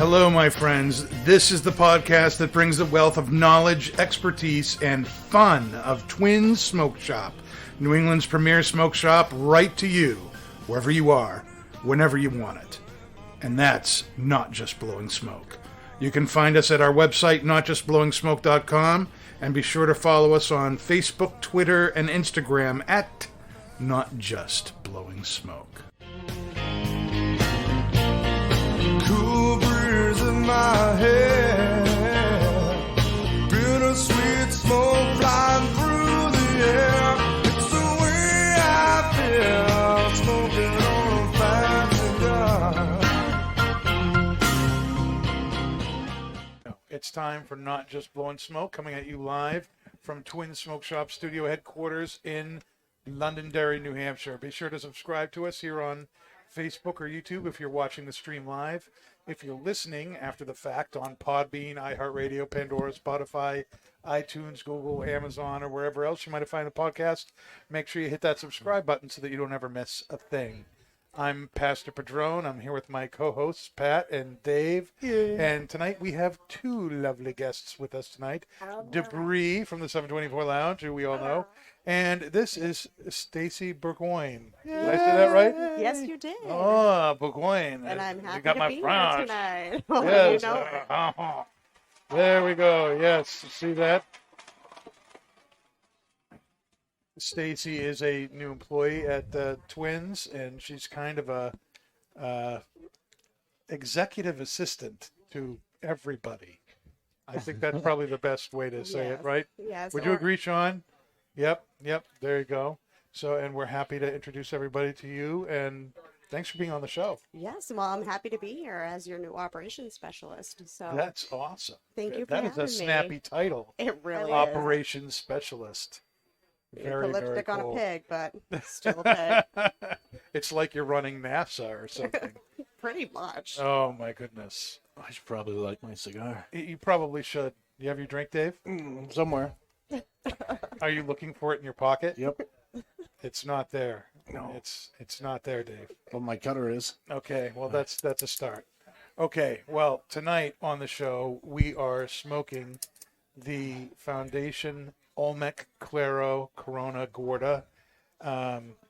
Hello, my friends. This is the podcast that brings the wealth of knowledge, expertise, and fun of Twins Smoke Shop, New England's premier smoke shop, right to you, wherever you are, whenever you want it. And that's not just blowing smoke. You can find us at our website, notjustblowingsmoke.com, and be sure to follow us on Facebook, Twitter, and Instagram at Not Just Blowing Smoke. Cool breeze in my head, bittersweet smoke flying through the air. It's the way I feel, smoking on a fat cigar. It's time for Not Just Blowing Smoke, coming at you live from Twin Smoke Shop Studio headquarters in Londonderry, New Hampshire. Be sure to subscribe to us here on Facebook or YouTube if you're watching the stream live. If you're listening after the fact on Podbean, iHeartRadio, Pandora, Spotify, iTunes, Google, Amazon, or wherever else you might find the podcast, make sure you hit that subscribe button so that you don't ever miss a thing. I'm Pastor Padron. I'm here with my co-hosts, Pat and Dave. Yay. And tonight we have two lovely guests with us tonight. Debris from the 724 Lounge, who we all know. And this is Stacy Burgoyne. Did I say that right? Yes, you did. Oh, Burgoyne. And I'm happy you got to my be French. here tonight. Yes. You know. There we go. Yes. See that? Stacy is a new employee at Twins, and she's kind of a executive assistant to everybody. I think that's probably the best way to say it, right? Yes. Would you agree, Sean? Yep. There you go. So, and we're happy to introduce everybody to you, and thanks for being on the show. Yes, well, I'm happy to be here as your new operations specialist. So That's awesome. Thank you for That is having a snappy me. title. It really is. Operations specialist. Very, Put lipstick very on cool. a pig, but still a pig. It's like you're running NASA or something. Pretty much. Oh, my goodness. I should probably light my cigar. You probably should. You have your drink, Dave? Somewhere. Are you looking for it in your pocket? Yep. It's not there. No. It's not there, Dave. Well, my cutter is. Okay, well, that's a start. Okay, well, tonight on the show, we are smoking the Foundation Olmec Claro Corona Gorda.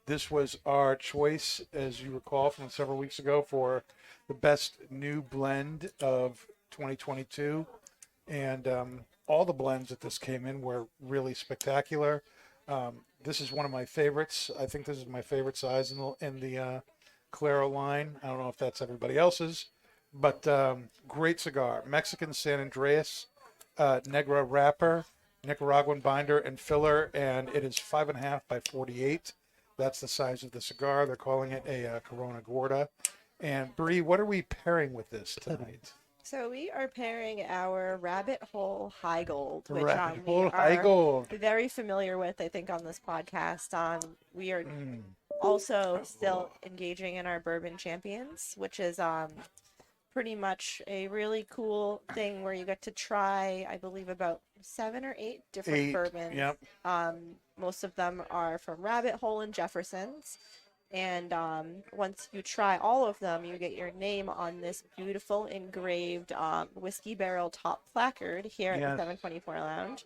This was our choice, as you recall, from several weeks ago for the best new blend of 2022. And all the blends that this came in were really spectacular. This is one of my favorites. I think this is my favorite size in the Claro line. I don't know if that's everybody else's, but great cigar. Mexican San Andreas Negra wrapper, Nicaraguan binder and filler, and it is 5.5 by 48. That's the size of the cigar. They're calling it a Corona Gorda. And Bree, what are we pairing with this tonight? So we are pairing our Rabbit Hole High Gold, which Rabbit we Hole are High Gold. very familiar with, I think, on this podcast. We are also still engaging in our Bourbon Champions, which is pretty much a really cool thing where you get to try, I believe, about 7 or 8 different bourbons. Yep. Most of them are from Rabbit Hole and Jefferson's. And once you try all of them, you get your name on this beautiful engraved whiskey barrel top placard here at the 724 Lounge.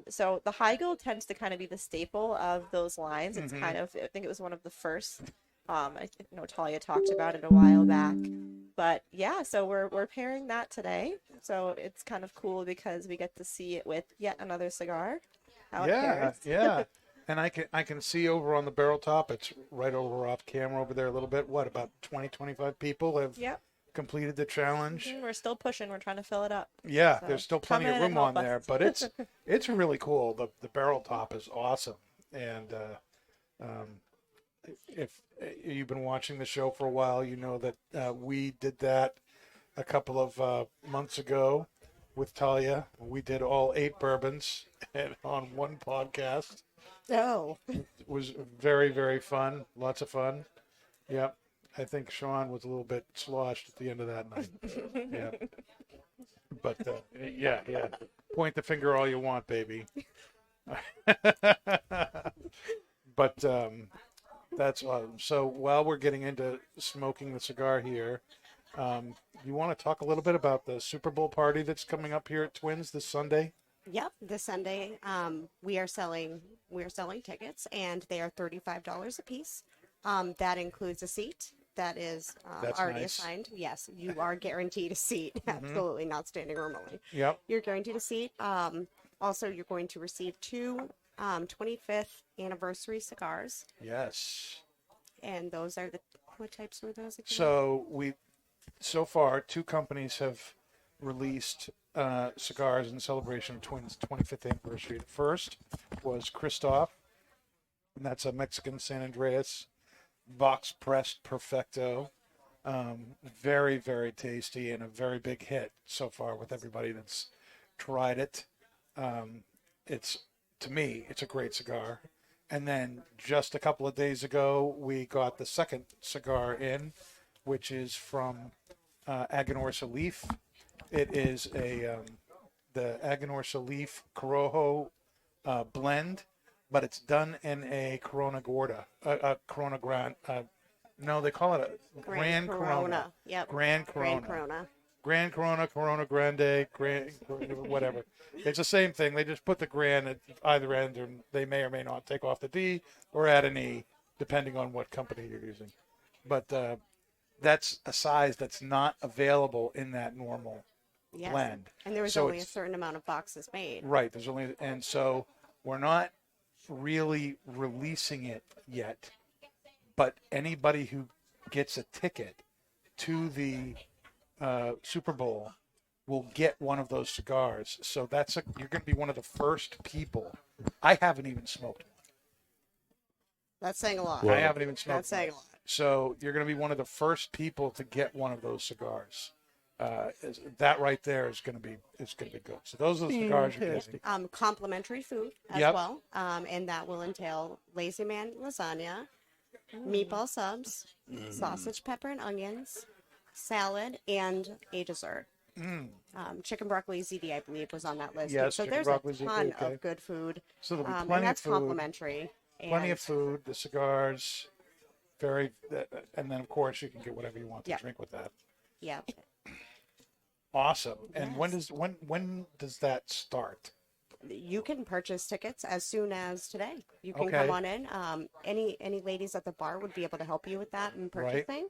So the High Gold tends to kind of be the staple of those lines. It's kind of, I think it was one of the first. I know Talia talked about it a while back. But yeah, so we're pairing that today. So it's kind of cool because we get to see it with yet another cigar. How it pairs. Yeah. And I can see over on the barrel top, it's right over off camera over there a little bit. What, about 20, 25 people have completed the challenge? We're still pushing. We're trying to fill it up. Yeah, So there's still plenty come of in and room on help there, us. but it's really cool. The barrel top is awesome. And if you've been watching the show for a while, you know that we did that a couple of months ago with Talia. We did all 8 bourbons on one podcast. Oh. It was very, very fun. Lots of fun. Yeah. I think Sean was a little bit sloshed at the end of that night. Yeah. But, yeah. Point the finger all you want, baby. But that's awesome. So while we're getting into smoking the cigar here, You want to talk a little bit about the Super Bowl party that's coming up here at Twins this Sunday? Yep, this Sunday, we are selling tickets, and they are $35 a piece. That includes a seat that is That's already nice. assigned. Yes, you are guaranteed a seat. Absolutely, not standing room only. Yep. You're guaranteed a seat. Also, you're going to receive two 25th anniversary cigars, Yes. and those are what types were those again? So far, two companies have released cigars in celebration of Twins' 25th anniversary. The first was Christoph, and that's a Mexican San Andreas box pressed Perfecto. Very, very tasty and a very big hit so far with everybody that's tried it. To me, it's a great cigar. And then just a couple of days ago, we got the second cigar in, which is from Aganorsa Leaf. It is the Aganorsa Leaf Corojo blend, but it's done in a Corona Gorda, Corona Grand. No, they call it a Grand Corona. Yep. Grand Corona. Grand Corona. Grand Corona, Corona Grande, Grand, whatever. It's the same thing. They just put the Grand at either end, and they may or may not take off the D or add an E, depending on what company you're using. But that's a size that's not available in that normal Yes. blend. And there was So only a it's- certain amount of boxes made. Right. There's only, and so we're not really releasing it yet. But anybody who gets a ticket to the Super Bowl will get one of those cigars. So you're going to be one of the first people. I haven't even smoked one. That's saying a lot. I haven't even smoked That's saying a one. lot. So you're going to be one of the first people to get one of those cigars. That right there is going to be good. So those are the cigars you're getting. Complimentary food as Yep. well, and that will entail Lazy Man lasagna, meatball subs, sausage, pepper, and onions, salad, and a dessert. Chicken broccoli ziti, I believe, was on that list. Yes, so chicken there's broccoli a ziti, ton okay. of good food, So there'll be and plenty of that's food. complimentary. Plenty of And- food, the cigars, and then of course you can get whatever you want to Yeah. drink with that. Yeah, Awesome. And when does that start? you can purchase tickets as soon as today. You can Okay. come on in. Any ladies at the bar would be able to help you with that and Right. purchasing.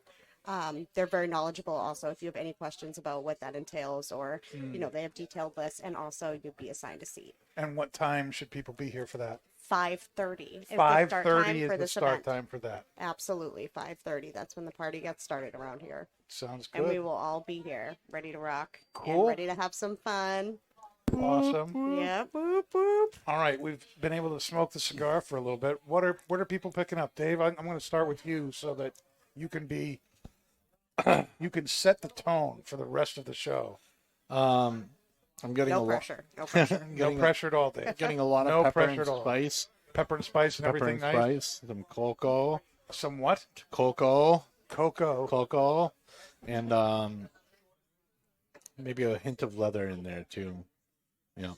They're very knowledgeable also if you have any questions about what that entails, or they have detailed lists, and also you'll be assigned a seat. And what time should people be here for that? 5:30 is the 5:30 start time is for the this start event. time for that. Absolutely, 5:30. That's when the party gets started around here, Sounds and we good. will all be here, ready to rock Cool. and ready to have some fun. Awesome. Yeah, boop boop. All right, we've been able to smoke the cigar for a little bit. What are people picking up, Dave? I'm going to start with you so that you can be you can set the tone for the rest of the show. I'm getting No a lot. pressure. No pressure. No pressure at all, Dave. Getting a lot of No pepper pressure and at all. spice. Pepper and spice and Pepper everything and nice. spice. Some cocoa, Somewhat cocoa, cocoa. and maybe a hint of leather in there too. Yeah,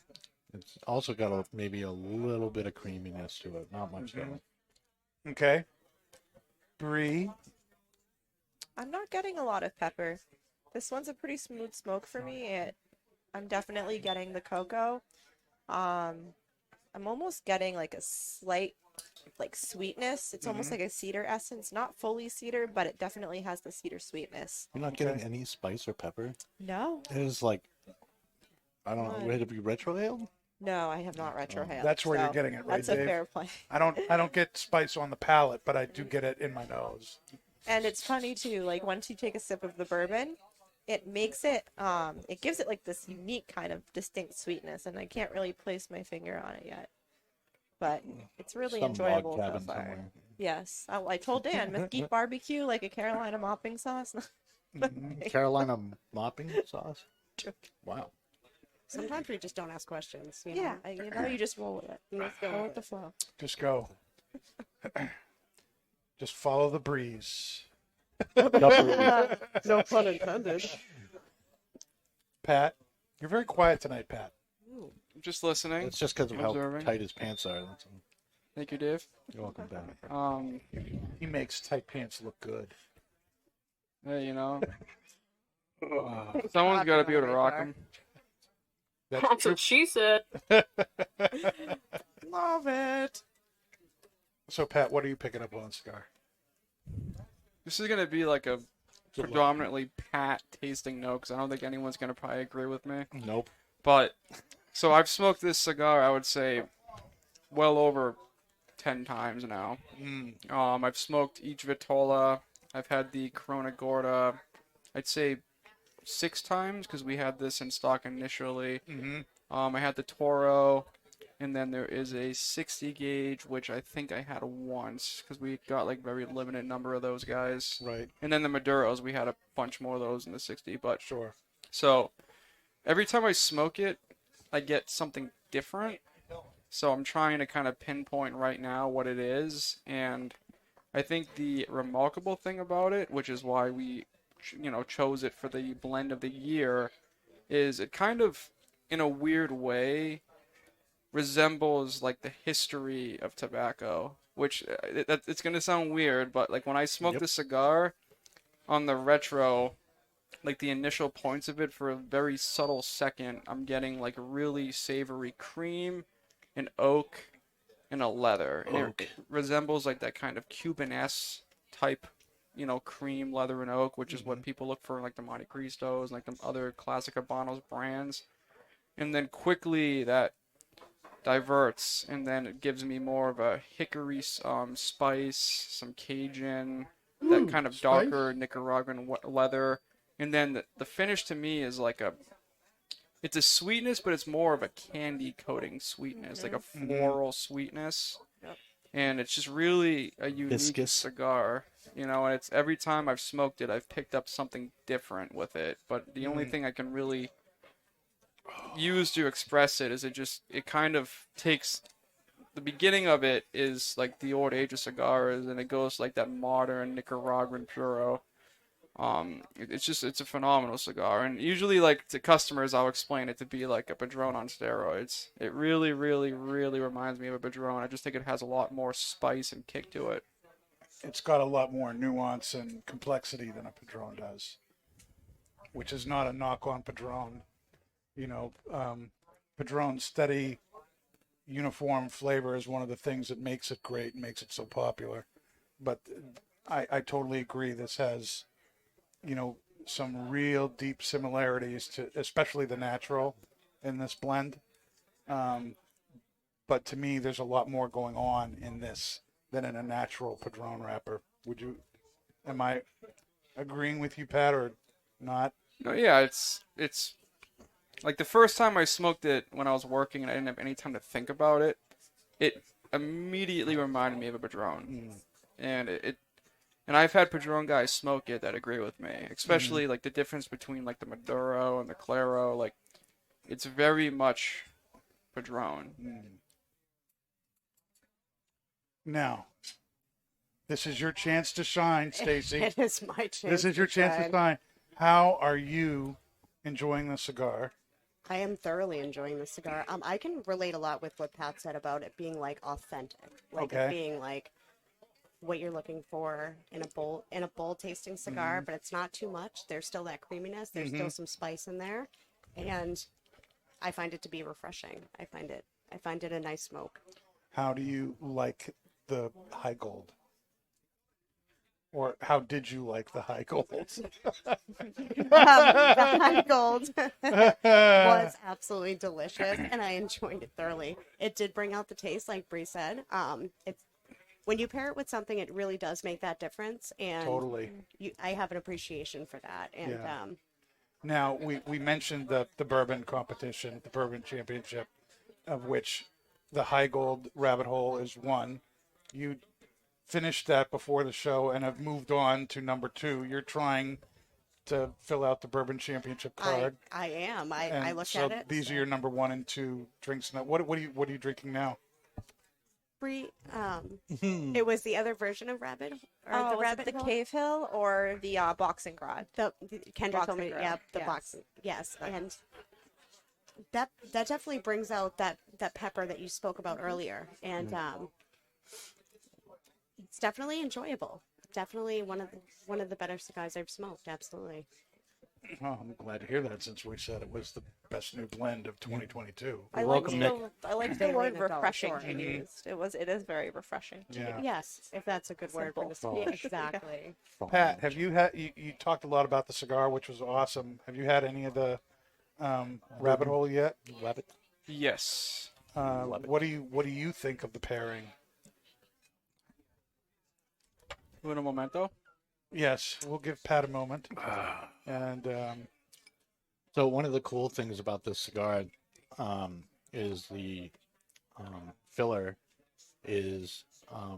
it's also got maybe a little bit of creaminess to it. Not much though. Okay. Bree. I'm not getting a lot of pepper. This one's a pretty smooth smoke for me. I'm definitely getting the cocoa. I'm almost getting like a slight like sweetness. It's almost like a cedar essence, not fully cedar, but it definitely has the cedar sweetness. You're not getting any spice or pepper. No, It is like, I don't know. Would it be retrohaled? no, I have not retrohaled. That's where you're so getting it, right, That's a Dave? fair point. I don't get spice on the palate, but I do get it in my nose. And it's funny too, like once you take a sip of the bourbon, it makes it it gives it like this unique kind of distinct sweetness, and I can't really place my finger on it yet. But it's really Some log enjoyable so cabin far. somewhere. Yes. I told Dan, mesquite barbecue like a Carolina mopping sauce. Carolina mopping sauce. Joking. Wow. Sometimes we just don't ask questions. You know? Yeah, you just roll with it. Let's go Go with with the it. flow. Just go. Just follow the breeze. No pun intended. Pat, you're very quiet tonight, Pat. I'm just listening. It's just because of how Observing. tight his pants are. That's all. Thank you, Dave. You're welcome, Ben. He makes tight pants look good. Hey, Someone's got to God be able to you're rock not a them. That's That's true. what she said. Love it. So, Pat, what are you picking up on cigar? This is gonna be like a Good luck. predominantly Pat tasting note, because I don't think anyone's gonna probably agree with me. Nope. But so I've smoked this cigar, I would say, well over 10 times now. I've smoked each Vitola. I've had the Corona Gorda, I'd say 6 times, because we had this in stock initially. I had the Toro, and then there is a 60 gauge, which I think I had once, because we got like very limited number of those guys. Right. And then the Maduros, we had a bunch more of those in the 60. But Sure. so every time I smoke it, I get something different. So I'm trying to kind of pinpoint right now what it is, and I think the remarkable thing about it, which is why we, chose it for the blend of the year, is it kind of, in a weird way, resembles like the history of tobacco. Which it's gonna sound weird, but like when I smoke the cigar on the retro, like the initial points of it, for a very subtle second, I'm getting like really savory cream, an oak, and a leather. And it resembles like that kind of Cuban-esque type, cream, leather, and oak, which is what people look for in like the Monte Cristos and like the other classic Habanos brands. And then quickly that diverts, and then it gives me more of a hickory spice, some Cajun, that kind of darker Nicaraguan leather. And then the finish to me is like it's a sweetness, but it's more of a candy coating sweetness, like a floral sweetness. And it's just really a unique Viscous. cigar, and it's every time I've smoked it, I've picked up something different with it. But the only thing I can really use to express it is it kind of takes, the beginning of it is like the old age of cigars, and it goes like that modern Nicaraguan puro. It's a phenomenal cigar, and usually like to customers I'll explain it to be like a Padron on steroids. It really, really, really reminds me of a Padron. I just think it has a lot more spice and kick to it. It's got a lot more nuance and complexity than a Padron does, which is not a knock on Padron. Padron's steady, uniform flavor is one of the things that makes it great and makes it so popular. But I totally agree. This has, some real deep similarities to, especially the natural in this blend. But to me, there's a lot more going on in this than in a natural Padron wrapper. Am I agreeing with you, Pat, or not? No, yeah, it's like the first time I smoked it when I was working and I didn't have any time to think about it, it immediately reminded me of a Padron. And and I've had Padron guys smoke it that agree with me, especially like the difference between like the Maduro and the Claro. Like, it's very much Padron. Now, this is your chance to shine, Stacy. It is my chance. This is your chance to shine. How are you enjoying the cigar? I am thoroughly enjoying the cigar. I can relate a lot with what Pat said about it being like authentic, like it being like what you're looking for in a bowl tasting cigar, but it's not too much. There's still that creaminess. There's still some spice in there, and I find it to be refreshing. I find it a nice smoke. How do you like the high gold? Or how did you like the high gold? The high gold was absolutely delicious, and I enjoyed it thoroughly. It did bring out the taste, like Bree said. It's when you pair it with something, it really does make that difference, and Totally. I have an appreciation for that. And Yeah. Now, we mentioned the bourbon competition, the bourbon championship, of which the high gold rabbit hole is one. You finished that before the show and have moved on to number 2. You're trying to fill out the bourbon championship card. I am. I And looked so at it. these are your number 1 and 2 drinks. Now, what are you drinking now? Bree, it was the other version of rabbit, or Oh, the was rabbit it the Hole? Cave Hill or the Boxing Grad? The Kendra told me, Boxing yeah, Grill, the yes. box, yes, and that definitely brings out that pepper that you spoke about earlier, and it's definitely enjoyable. Definitely one of the better cigars I've smoked. Absolutely. Oh, I'm glad to hear that since we said it was the best new blend of 2022. I welcome, liked I liked the They word leave the dollar refreshing store. you used. It is very refreshing. Yeah. Yes, if that's a good word for this. Simple. Yeah, exactly. Pat, have you had you talked a lot about the cigar, which was awesome. Have you had any of the rabbit hole yet? Rabbit. Yes. What do you think of the pairing? Uno momento. Yes, we'll give Pat a moment. And So one of the cool things about this cigar is the filler is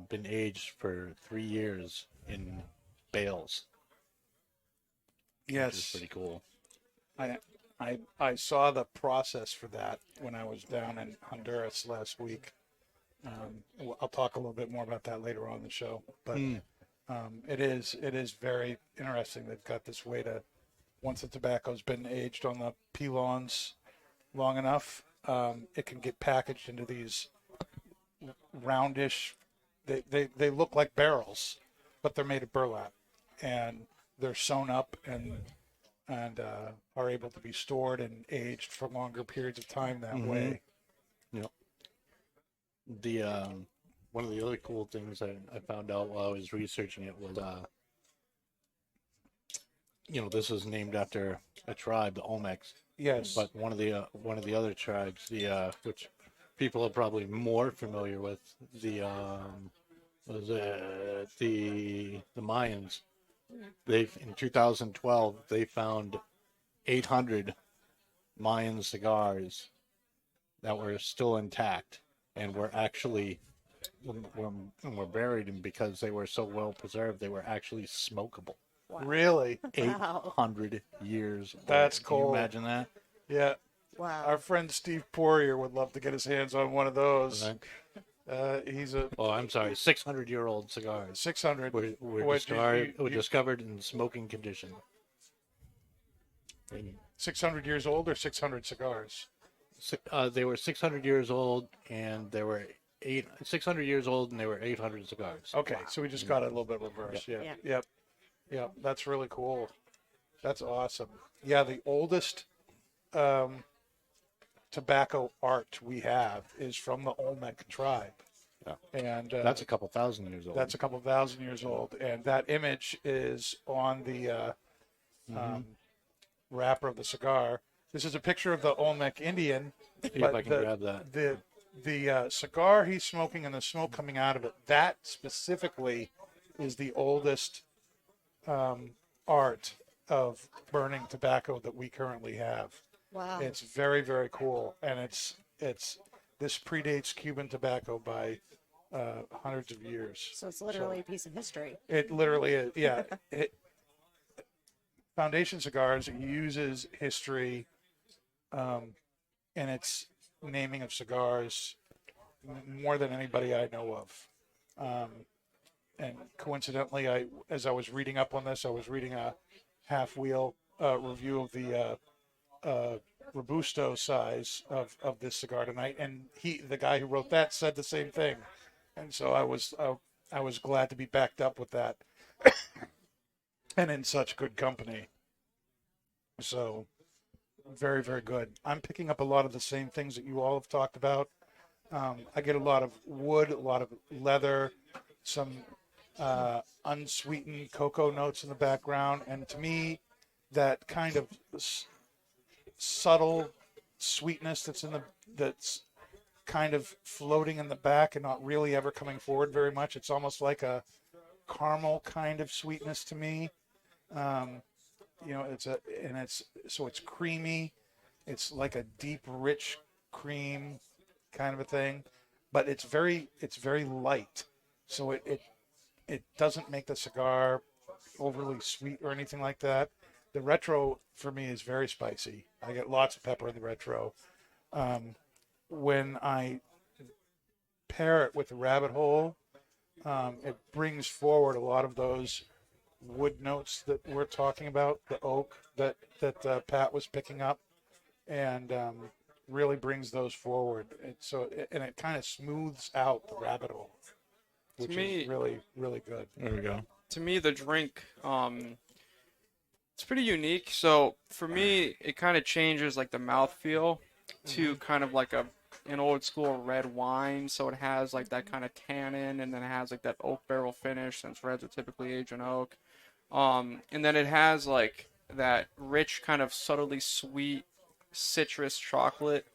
been aged for 3 years in bales, which is yes, pretty cool. I saw the process for that when I was down in Honduras last week. I'll talk a little bit more about that later on in the show, but it is very interesting. They've got this way to, once the tobacco's been aged on the pilons long enough, it can get packaged into these roundish. They look like barrels, but they're made of burlap, and they're sewn up and are able to be stored and aged for longer periods of time that way. Yep. The one of the other cool things I found out while I was researching it was this is named after a tribe, the Olmecs, Yes, but one of the other tribes, the which people are probably more familiar with, the the Mayans. In 2012 they found 800 Mayan cigars that were still intact and were actually were buried, and because they were so well preserved, they were actually smokable. really. 800 years old. That's Can you cool. imagine that? Yeah, Wow. our friend Steve Poirier would love to get his hands on one of those. Right. He's a Oh, I'm sorry, 600-year-old cigars 600. were What, you- discovered in smoking condition. 600 years old or 600 cigars? They were 600 years old, and there were 600 years old, and there were 800 cigars. Okay, so we just got it a little bit reversed. Yeah. Yeah. Yep. That's really cool. That's awesome. Yeah, the oldest tobacco art we have is from the Olmec tribe. Yeah. And That's a couple thousand years old. that's a couple thousand years old, and that image is on the wrapper of the cigar. This is a picture of the Olmec Indian. See if but I can grab that. The cigar he's smoking and the smoke coming out of it, that specifically is the oldest art of burning tobacco that we currently have. Wow. It's very, very cool, and this predates Cuban tobacco by hundreds of years. So it's literally a piece of history. It literally is. Yeah. Foundation Cigars uses history in its naming of cigars more than anybody I know of. And coincidentally, as I was reading up on this, I was reading a half wheel review of the Robusto size of this cigar tonight, and the guy who wrote that said the same thing, and so I was glad to be backed up with that, and in such good company. So very, very good. I'm picking up a lot of the same things that you all have talked about. I get a lot of wood, a lot of leather, some unsweetened cocoa notes in the background, and to me, that kind of subtle sweetness that's kind of floating in the back and not really ever coming forward very much. It's almost like a caramel kind of sweetness to me. It's creamy. It's like a deep, rich cream kind of a thing, but it's very light. So it doesn't make the cigar overly sweet or anything like that. The retro for me is very spicy. I get lots of pepper in the retro. When I pair it with the rabbit hole, it brings forward a lot of those wood notes that we're talking about, the oak that Pat was picking up, and really brings those forward. And it kind of smooths out the rabbit hole, which is really, really good. There we go. To me, the drink It's pretty unique. So for me, it kind of changes like the mouthfeel to kind of like an old school red wine. So it has like that kind of tannin, and then it has like that oak barrel finish, since reds are typically aged in oak. And then it has like that rich kind of subtly sweet citrus chocolate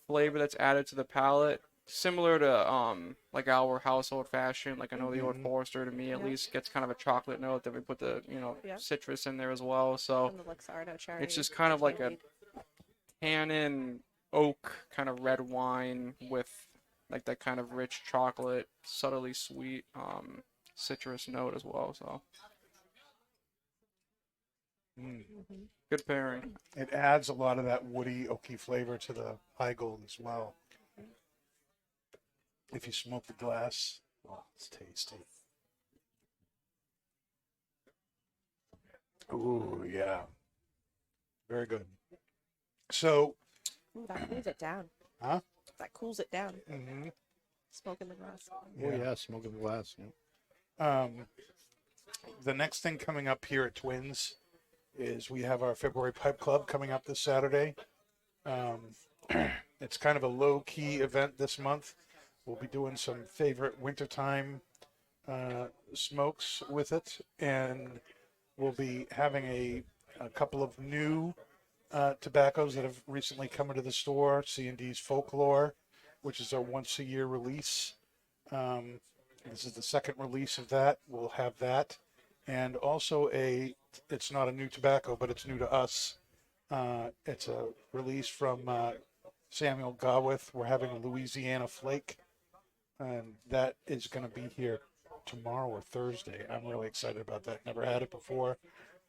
flavor that's added to the palate, similar to like our house old fashioned. Like I know the Old Forester, to me at least, gets kind of a chocolate note that we put the Yeah. citrus in there as well. So From the Luxardo cherry. it's just kind of like a candied. tannin oak kind of red wine with like that kind of rich chocolate, subtly sweet citrus note as well. So good pairing. It adds a lot of that woody, oaky flavor to the high gold as well. If you smoke the glass, oh, it's tasty. Ooh, yeah. Very good. So, Ooh, that cools it down. huh? That cools it down. Mm-hmm. Smoking the glass. Oh yeah, smoking glass. Yeah. The next thing coming up here at Twins is we have our February Pipe Club coming up this Saturday. It's kind of a low-key event this month. We'll be doing some favorite wintertime smokes with it, and we'll be having a couple of new tobaccos that have recently come into the store. C&D's Folklore, which is our once-a-year release. This is the second release of that. We'll have that. And also it's not a new tobacco, but it's new to us. It's a release from Samuel Gawith. We're having a Louisiana Flake, and that is going to be here tomorrow or Thursday. I'm really excited about that. Never had it before.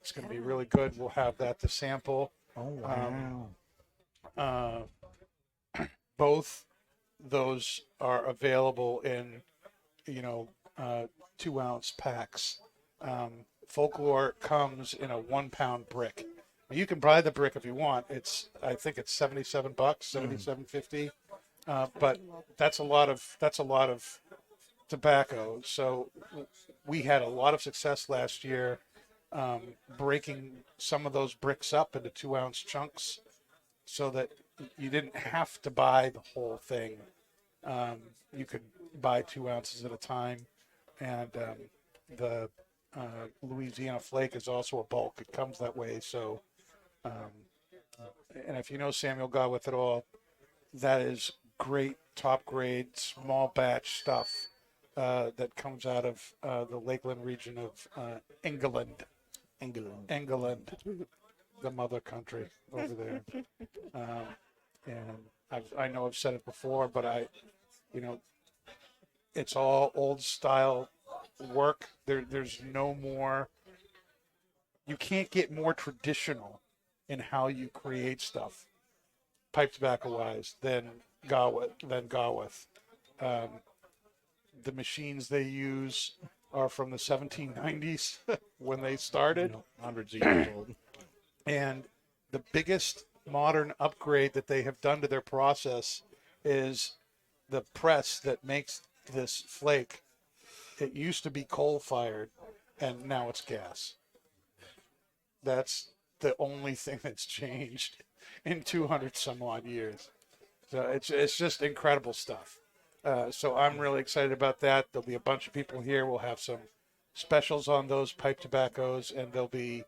It's going to be really good. We'll have that to sample. Oh wow. Both those are available in 2-ounce packs. Folklore comes in a 1-pound brick. You can buy the brick if you want. I think it's $77, $77.50. But that's a lot of tobacco. So we had a lot of success last year breaking some of those bricks up into 2-ounce chunks, so that you didn't have to buy the whole thing. You could buy 2 ounces at a time, and the Louisiana Flake is also a bulk. It comes that way. So, and if you know Samuel Gawith at all, that is great, top grade, small batch stuff that comes out of the Lakeland region of England, the mother country over there. And I know I've said it before, but it's all old style work. There's no more. You can't get more traditional in how you create stuff, pipe tobacco wise, than Gawith. The machines they use are from the 1790s when they started, Hundreds of years old. and the biggest modern upgrade that they have done to their process is the press that makes this flake. It used to be coal fired, and now it's gas. That's the only thing that's changed in 200 some odd years. So it's just incredible stuff. So I'm really excited about that. There'll be a bunch of people here. We'll have some specials on those pipe tobaccos, and there'll be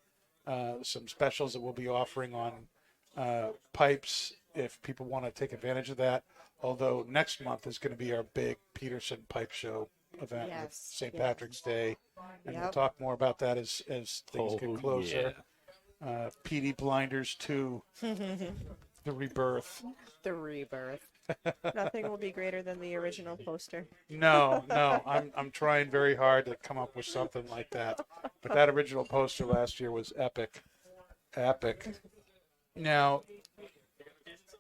some specials that we'll be offering on pipes if people want to take advantage of that. Although next month is going to be our big Peterson Pipe Show event with Yes, St. yeah. Patrick's Day, and we'll Yep. talk more about that as things get closer. PD Blinders 2, the rebirth. The rebirth. Nothing will be greater than the original poster. No, I'm trying very hard to come up with something like that. But that original poster last year was epic. Now,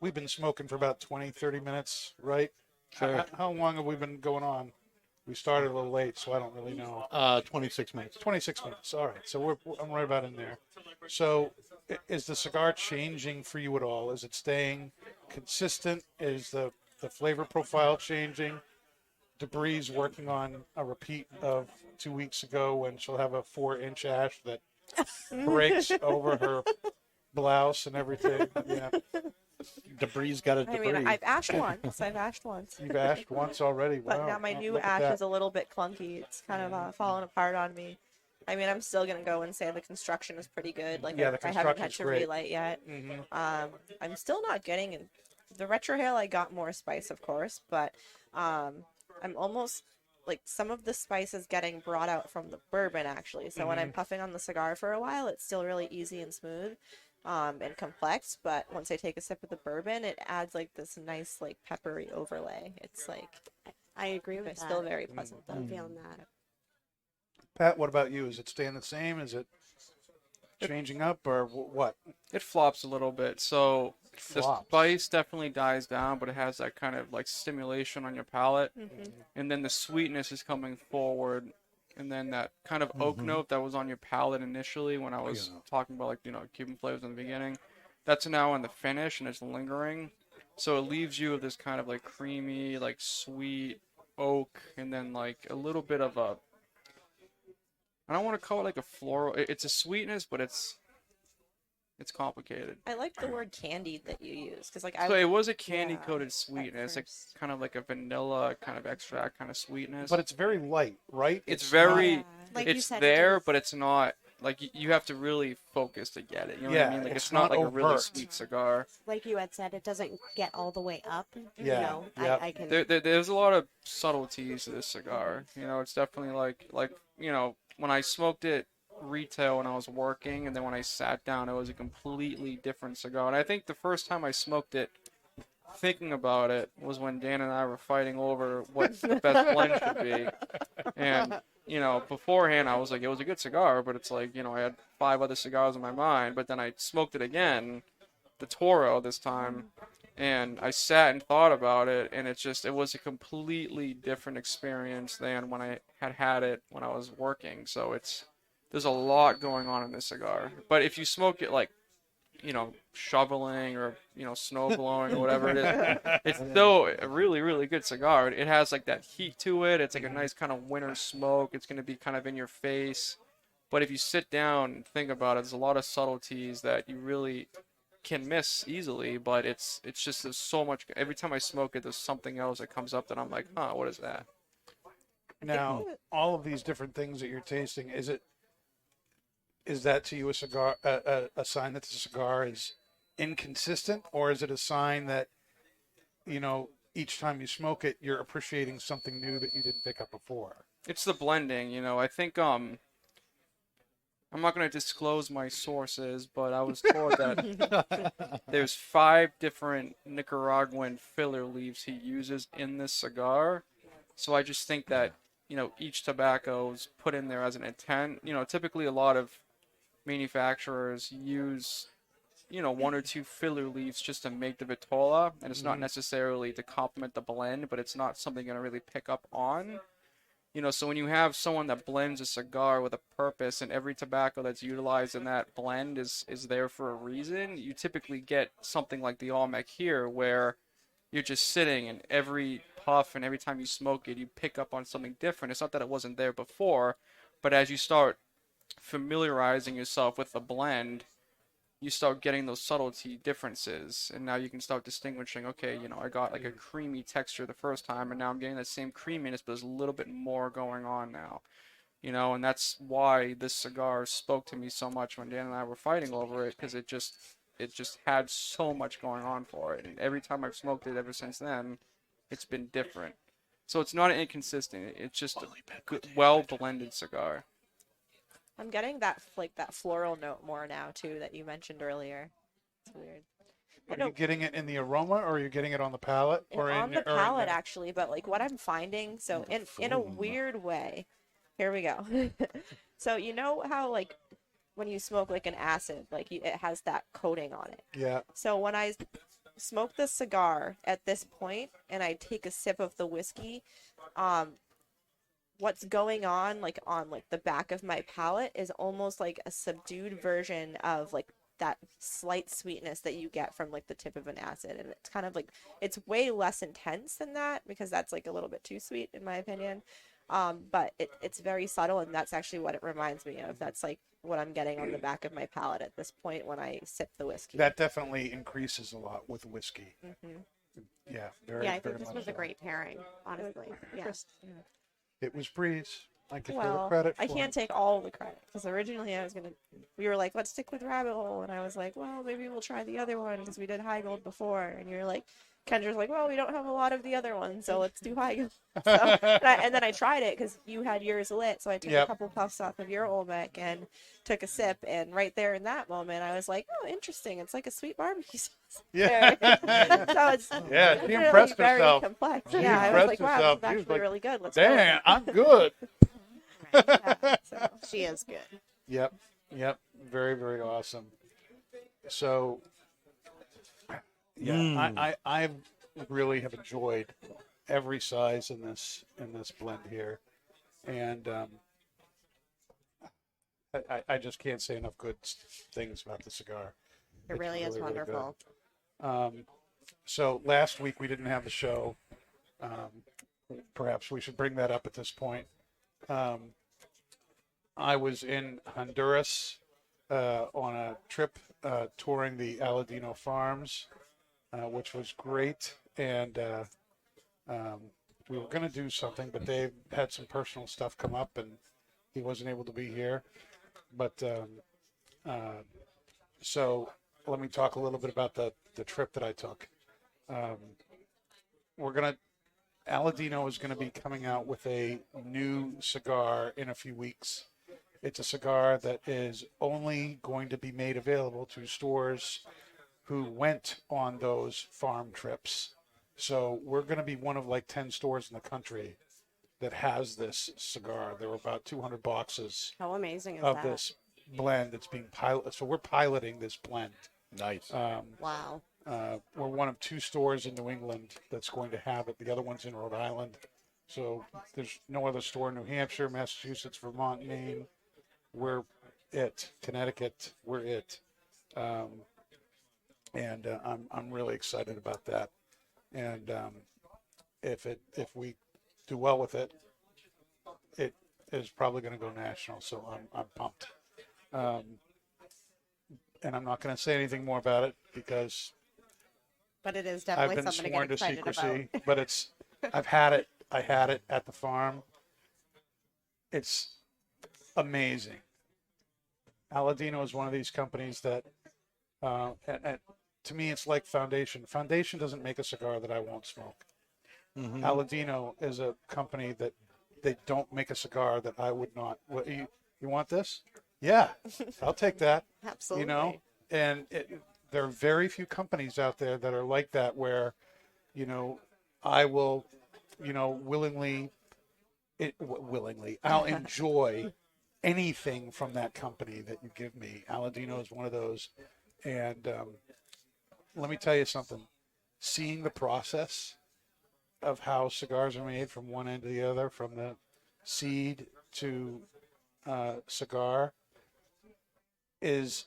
we've been smoking for about 20, 30 minutes, right? Sure. How long have we been going on? We started a little late, so I don't really know. 26 minutes. 26 minutes. All right. So I'm right about in there. So is the cigar changing for you at all? Is it staying consistent? Is the flavor profile changing? Debris working on a repeat of 2 weeks ago when she'll have a 4-inch ash that breaks over her blouse and everything. Yeah, Debris got a I debris. mean, I've ashed once. I've ashed once. you've ashed once already. But Wow. now my Oh, new look at ash that. is a little bit clunky. It's kind of fallen apart on me. I mean, I'm still gonna go and say the construction is pretty good. Like, Yeah, the I haven't had construction's to great. relight yet. Mhm. I'm still not getting the retrohale. I got more spice, of course, but I'm almost like some of the spice is getting brought out from the bourbon actually. So when I'm puffing on the cigar for a while, it's still really easy and smooth. And complex, but once I take a sip of the bourbon, it adds like this nice like peppery overlay. It's like I agree with it's that. still very pleasant though. I'm feeling that. Pat, what about you? Is it staying the same? Is it changing up or what? It flops a little bit, so the Flops. spice definitely dies down, but it has that kind of like stimulation on your palate, and then the sweetness is coming forward, and then that kind of oak note that was on your palate initially when I was talking about like Cuban flavors in the beginning, that's now in the finish and it's lingering, so it leaves you with this kind of like creamy, like sweet oak, and then like a little bit of a, I don't want to call it like a floral. It's a sweetness, but it's complicated. I like the word candied that you use because like So I it was a candy coated at sweetness, like first. kind of like a vanilla kind of extract kind of sweetness. But it's very light, right? it's very, Yeah. Like you it's said, there, it's- but it's not like you have to really focus to get it. You know what Yeah, I mean? Like it's it's not not like a really overt. sweet cigar. Like you had said, it doesn't get all the way up. Yeah, You know, yep. I can. There's a lot of subtleties to this cigar. You know, it's definitely like when I smoked it retail when I was working, and then when I sat down, it was a completely different cigar. And I think the first time I smoked it, thinking about it, was when Dan and I were fighting over what the best blend should be. And beforehand I was like, it was a good cigar, but it's like, I had 5 other cigars in my mind. But then I smoked it again, the Toro this time, and I sat and thought about it, and it was a completely different experience than when I had it when I was working. So there's a lot going on in this cigar. But if you smoke it like, shoveling or, snow blowing or whatever it is, it's still a really, really good cigar. It has like that heat to it. It's like a nice kind of winter smoke. It's going to be kind of in your face. But if you sit down and think about it, there's a lot of subtleties that you really can miss easily. But it's just, there's so much. Every time I smoke it, there's something else that comes up that I'm like, what is that? Now, all of these different things that you're tasting, is that to you a cigar, a sign that the cigar is inconsistent, or is it a sign that, each time you smoke it, you're appreciating something new that you didn't pick up before? It's the blending, I think I'm not going to disclose my sources, but I was told that there's 5 different Nicaraguan filler leaves he uses in this cigar. So I just think that, each tobacco is put in there as an intent. Typically a lot of manufacturers use, 1 or 2 filler leaves just to make the vitola, and it's not necessarily to complement the blend, but it's not something you're going to really pick up on. So when you have someone that blends a cigar with a purpose, and every tobacco that's utilized in that blend is there for a reason, you typically get something like the Olmec here, where you're just sitting and every puff and every time you smoke it, you pick up on something different. It's not that it wasn't there before, but as you start familiarizing yourself with the blend, you start getting those subtlety differences, and now you can start distinguishing, okay, I got like a creamy texture the first time, and now I'm getting that same creaminess, but there's a little bit more going on now, and that's why this cigar spoke to me so much when Dan and I were fighting over it, because it just had so much going on for it, and every time I've smoked it ever since then, it's been different. So it's not inconsistent, it's just a good, well blended cigar. I'm getting that floral note more now too that you mentioned earlier. It's weird. Are you getting it in the aroma, or are you getting it on the palate, or On the or in palate actually, but like what I'm finding, so in a weird way, here we go. So you know how like when you smoke like an acid, like it has that coating on it. Yeah. So when I smoke the cigar at this point and I take a sip of the whiskey, what's going on like the back of my palate is almost like a subdued version of like that slight sweetness that you get from like the tip of an acid, and it's kind of like it's way less intense than that because that's like a little bit too sweet in my opinion. But it's very subtle, and that's actually what it reminds me of. That's like what I'm getting on the back of my palate at this point when I sip the whiskey. That definitely increases a lot with whiskey. Yeah, very. Yeah, I think very this much was a so. great pairing, honestly. Yeah. It was Breeze. I give her Well, credit. I for can't it. take all the credit because originally I was gonna. We were like, let's stick with Rabbit Hole, and I was like, well, maybe we'll try the other one because we did High Gold before, and you're like, Kendra's like, well, we don't have a lot of the other ones, so let's do High Gold. So, and then I tried it because you had yours lit, so I took a Yep. couple puffs off of your Olmec and took a sip, and right there in that moment, I was like, oh, interesting. It's like a sweet barbecue sauce. Yeah. So it's Yeah, she really impressed very herself. complex. She Yeah, I was like, impressed wow, herself. this is She was actually like, really good. Let's Damn, I'm good. Yeah, so. She is good. Yep. Very, very awesome. So, yeah, I really have enjoyed every size in this blend here, and I just can't say enough good things about the cigar. It It's really is really, really good. wonderful. So last week we didn't have the show. Perhaps we should bring that up at this point. I was in Honduras on a trip touring the Aladino Farms, which was great. And we were going to do something, but Dave had some personal stuff come up and he wasn't able to be here. But so let me talk a little bit about the trip that I took. Aladino is going to be coming out with a new cigar in a few weeks. It's a cigar that is only going to be made available to stores who went on those farm trips. So we're going to be one of like 10 stores in the country that has this cigar. There were about 200 boxes How amazing is of that? this blend that's being piloted. So we're piloting this blend. Nice. Wow. We're one of 2 stores in New England that's going to have it. The other one's in Rhode Island. So there's no other store in New Hampshire, Massachusetts, Vermont, Maine. We're it. Connecticut, we're it. And I'm really excited about that. And if we do well with it, it is probably going to go national. So I'm pumped. And I'm not going to say anything more about it because But it is I've definitely been something to sworn get to excited secrecy. about. But it's I've had it. I had it at the farm. It's amazing. Aladino is one of these companies that, and to me, it's like Foundation. Foundation doesn't make a cigar that I won't smoke. Aladino is a company that they don't make a cigar that I would not. What, you want this? Yeah, I'll take that. Absolutely. You know, and there are very few companies out there that are like that where, you know, I will, you know, willingly, I'll enjoy anything from that company that you give me. Aladino is one of those. And let me tell you something. Seeing the process of how cigars are made from one end to the other, from the seed to cigar, is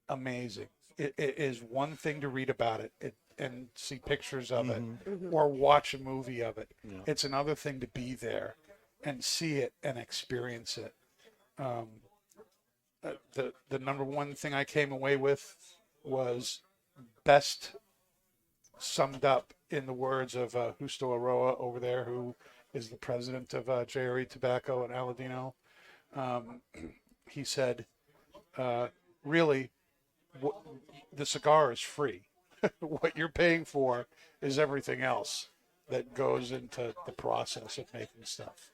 amazing. It is one thing to read about it and see pictures of it or watch a movie of it. Yeah. It's another thing to be there and see it and experience it. The number one thing I came away with was best summed up in the words of Justo Aroa over there, who is the president of JRE Tobacco and Aladino. He said, really, the cigar is free. What you're paying for is everything else that goes into the process of making stuff.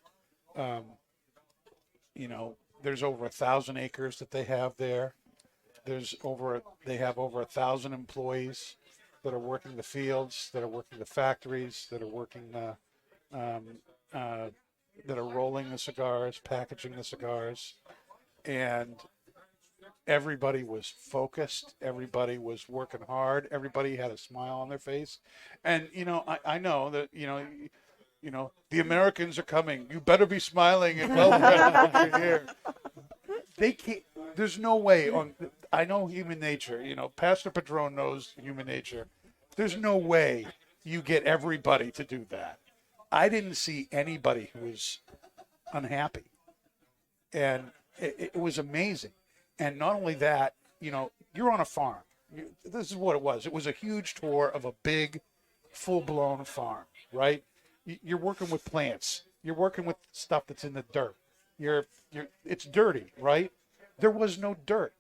You know, there's over 1,000 acres that they have there. They have over 1,000 employees that are working the fields, that are working the factories, that are working that are rolling the cigars, packaging the cigars, and everybody was focused. Everybody was working hard. Everybody had a smile on their face. And, you know, I know that, you know, the Americans are coming. You better be smiling and welcome when you're here. They can't, there's no way I know human nature. You know, Pastor Padron knows human nature. There's no way you get everybody to do that. I didn't see anybody who was unhappy, and it was amazing. And not only that, you're on a farm. This is what it was. It was a huge tour of a big, full-blown farm, right? You're working with plants. You're working with stuff that's in the dirt. It's dirty, right? There was no dirt.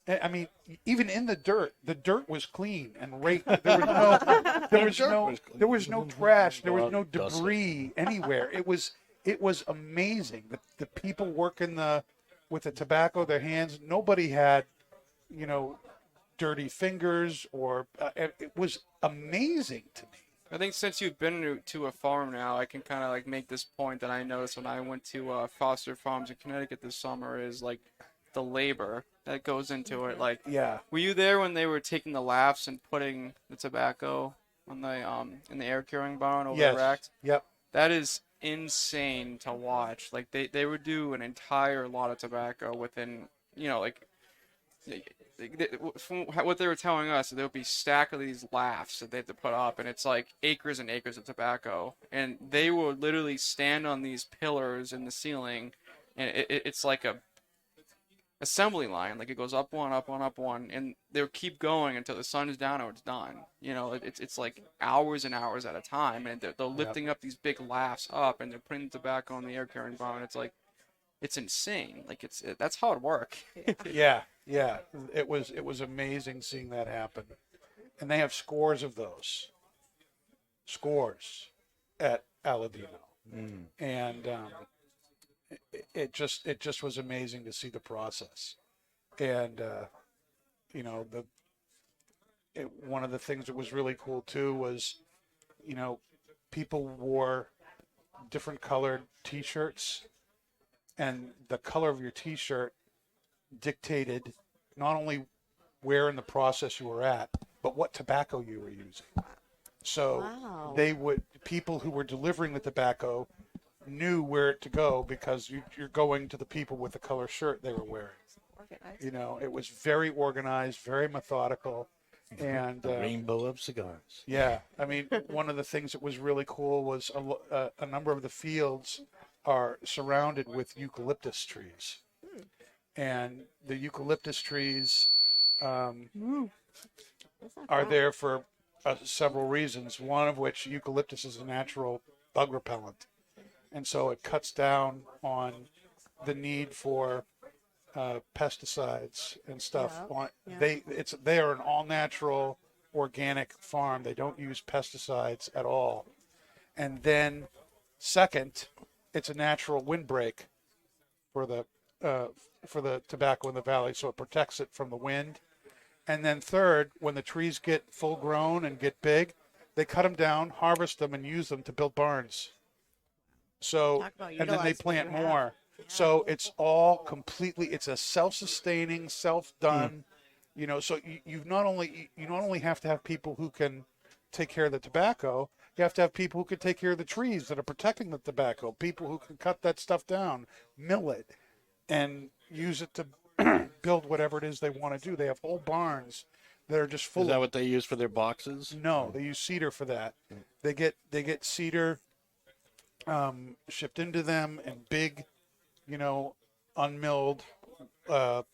I mean, even in the dirt was clean and raked. There was no trash. There was no debris anywhere. It was amazing. The people working with the tobacco, their hands. Nobody had, dirty fingers or. It was amazing to me. I think since you've been to a farm now, I can kind of like make this point that I noticed when I went to Foster Farms in Connecticut this summer is like the labor that goes into it. Like, Yeah. were you there when they were taking the laughs and putting the tobacco on the in the air curing barn over Yes. the racks? Yep. That is insane to watch. Like they would do an entire lot of tobacco within, from what they were telling us, there would be stack of these laughs that they had to put up, and it's like acres and acres of tobacco, and they would literally stand on these pillars in the ceiling, and it's like a assembly line. Like it goes up one, up one, up one, and they'll keep going until the sun is down or it's done. It's like hours and hours at a time, and they're lifting up these big laughs up, and they're putting the tobacco in the air carrying barn. It's like, it's insane. Like that's hard work. Yeah. It was amazing seeing that happen, and they have scores of those. Scores at Aladino, and it just was amazing to see the process, and one of the things that was really cool too was, people wore different colored T-shirts, and the color of your T-shirt dictated not only where in the process you were at, but what tobacco you were using. So Wow. people who were delivering the tobacco knew where to go because you're going to the people with the color shirt they were wearing. Organized. It was very organized, very methodical, and Rainbow of cigars. yeah, I mean, one of the things that was really cool was a number of the fields are surrounded with eucalyptus trees. And the eucalyptus trees are there for several reasons, one of which eucalyptus is a natural bug repellent. And so it cuts down on the need for pesticides and stuff. They are an all-natural organic farm. They don't use pesticides at all. And then second, it's a natural windbreak for the tobacco in the valley, so it protects it from the wind. And then third, when the trees get full grown and get big, they cut them down, harvest them, and use them to build barns. So, Talk about and then they utilize what plant you have. more. So it's all completely, it's a self-sustaining, self-done, so you not only have to have people who can take care of the tobacco, you have to have people who can take care of the trees that are protecting the tobacco, people who can cut that stuff down, mill it, and use it to build whatever it is they want to do. They have whole barns that are just full Is that of. what they use for their boxes? No, they use cedar for that. They get cedar shipped into them in big, unmilled. It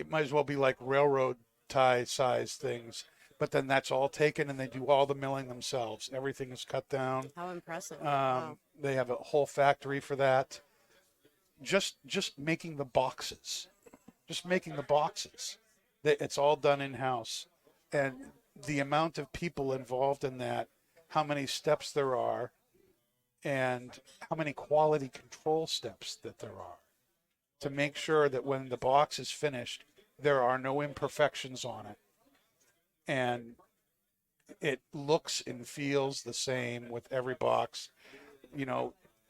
might as well be like railroad tie size things. But then that's all taken, and they do all the milling themselves. Everything is cut down. How impressive. Wow. They have a whole factory for that. Just making the boxes. It's all done in-house. And the amount of people involved in that, how many steps there are, and how many quality control steps that there are to make sure that when the box is finished, there are no imperfections on it. And it looks and feels the same with every box.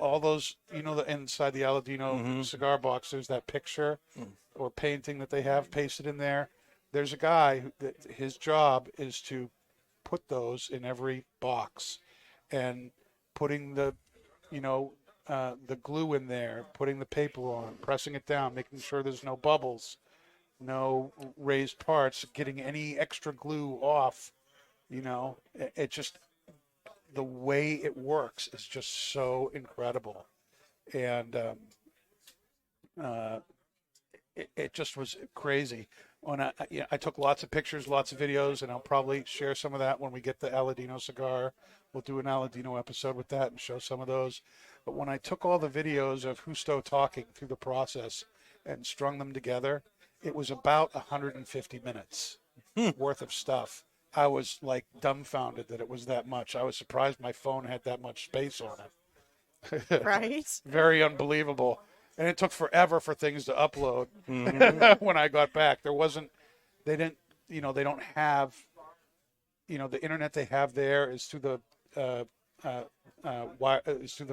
All those, inside the Aladino cigar box, there's that picture or painting that they have pasted in there. There's a guy that his job is to put those in every box and putting the glue in there, putting the paper on, pressing it down, making sure there's no bubbles, no raised parts, getting any extra glue off. It just, the way it works is just so incredible. And it just was crazy. When I took lots of pictures, lots of videos, and I'll probably share some of that when we get the Aladino cigar. We'll do an Aladino episode with that and show some of those. But when I took all the videos of Justo talking through the process and strung them together, it was about 150 minutes worth of stuff. I was like dumbfounded that it was that much. I was surprised my phone had that much space on it. Right? Very unbelievable. And it took forever for things to upload when I got back. They don't have, the internet they have there is through the